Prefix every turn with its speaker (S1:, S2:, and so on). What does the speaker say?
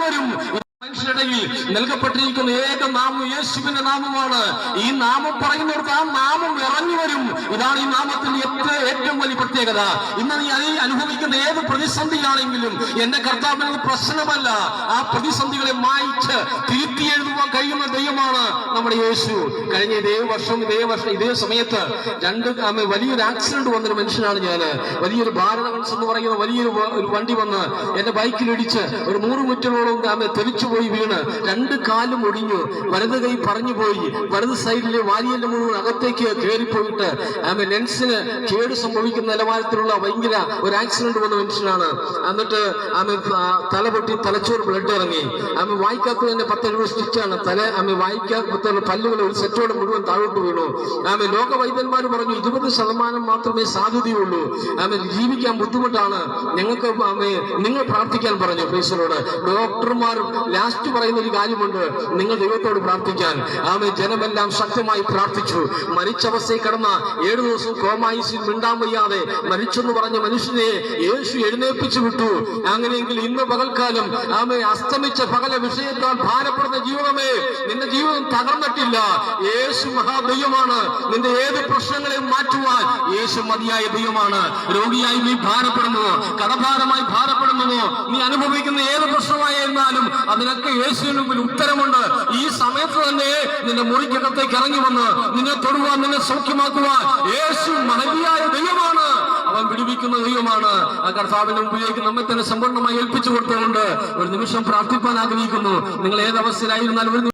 S1: വരും. മനുഷ്യരിടയിൽ നൽകപ്പെട്ടിരിക്കുന്ന ഏക നാമം യേശുവിന്റെ നാമമാണ്. ഈ നാമം പറയുന്നിടത്ത് ആ നാമം ഇറങ്ങി വരും. ഇതാണ് ഈ നാമത്തിന്റെ ഏറ്റവും വലിയ പ്രത്യേകത. ഇന്ന് നീ അനുഭവിക്കുന്ന ഏത് പ്രതിസന്ധിയാണെങ്കിലും എന്റെ കർത്താവിന് പ്രശ്നമല്ല. ആ പ്രതിസന്ധികളെ മായ്ച്ച് തിരുത്തി എഴുതുവാൻ കഴിയുന്ന ദൈവമാണ് നമ്മുടെ യേശു. കഴിഞ്ഞ ഇതേ സമയത്ത് വലിയൊരു ആക്സിഡന്റ് വന്നൊരു മനുഷ്യനാണ് ഞാൻ. വലിയൊരു ഭാരതവൻസ് എന്ന് പറയുന്ന വലിയൊരു വണ്ടി വന്ന് എന്റെ ബൈക്കിലിടിച്ച് ഒരു 100 മീറ്ററോളം തെറിച്ചു പോയി വീണ് 2 കാലും ഒടിഞ്ഞു. വലത് കൈ പറഞ്ഞു പോയി. വലത് സൈഡിലെ വാരിയല്ല മുഴുവൻ അകത്തേക്ക് കയറിപ്പോയിട്ട് ലെൻസിന് കേട് സംഭവിക്കുന്ന നിലവാരത്തിലുള്ള ഭയങ്കര ഒരു ആക്സിഡന്റ് വന്ന മനുഷ്യനാണ്. എന്നിട്ട് തലപൊട്ടി തലച്ചോറ് ബ്ലഡ് ഇറങ്ങി. വായിക്കാത്ത തന്നെ 10-70 സ്റ്റിച്ചാണ്. വായിക്കാത്ത പല്ലുകൾ ഒരു സെറ്റോടെ മുഴുവൻ താഴോട്ട് വീണു. ലോക വൈദ്യന്മാർ പറഞ്ഞു 20% മാത്രമേ സാധ്യതയുള്ളൂ. ജീവിക്കാൻ ബുദ്ധിമുട്ടാണ്. ഞങ്ങൾക്ക് നിങ്ങൾ പ്രാർത്ഥിക്കാൻ പറഞ്ഞു. പ്രീസലോട് ഡോക്ടർമാർ ലാസ്റ്റ് പറയുന്ന ഒരു കാര്യമുണ്ട്, നിങ്ങൾ ദൈവത്തോട് പ്രാർത്ഥിക്കാൻ. ജനമെല്ലാം ശക്തമായി പ്രാർത്ഥിച്ചു. മരിച്ചവസ്ഥയിൽ കിടന്ന 7 ദിവസം കോമായിസിൽ മിണ്ടാൻ വയ്യാതെ മരിച്ചെന്ന് പറഞ്ഞ മനുഷ്യനെ യേശു എഴുന്നേൽപ്പിച്ചു വിട്ടു. അങ്ങനെയെങ്കിൽ ഇന്ന് പകൽക്കാലം അസ്തമിച്ച പകല വിഷയത്താൽ ഭാരപ്പെടുന്ന ജീവിതമേ, നിന്റെ ജീവിതം തകർന്നിട്ടില്ല. യേശു മഹാദൈവമാണ്. നിന്റെ ഏത് പ്രശ്നങ്ങളെയും മാറ്റുവാൻ യേശു മതിയായ ദൈവമാണ്. രോഗിയായി നീ ഭാരപ്പെടുന്നുവോ, കടഭാരമായി ഭാരപ്പെടുന്നുവോ, നീ അനുഭവിക്കുന്ന ഏത് പ്രശ്നമായിരുന്നാലും അതിനൊക്കെ യേശുവിന് മുമ്പിൽ ഉത്തരമുണ്ട്. ഈ സമയത്ത് തന്നെ നിന്റെ മുറിക്കകത്തേക്ക് ഇറങ്ങി വന്ന് നിന്നെ തൊടുവാൻ, നിന്നെ സൗഖ്യമാക്കുവാൻ യേശു മഹതിയായ ദൈവമാണ്. അവൻ വിടുവിക്കുന്ന ദൈവമാണ്. ആ കർത്താവിന്റെ മുമ്പിലേക്ക് നമ്മെ തന്നെ സമ്പൂർണ്ണമായി ഏൽപ്പിച്ചു കൊടുത്തുകൊണ്ട് ഒരു നിമിഷം പ്രാർത്ഥിപ്പാൻ ആഗ്രഹിക്കുന്നു. നിങ്ങൾ ഏതവസ്ഥയിലായിരുന്നാലും ഒരു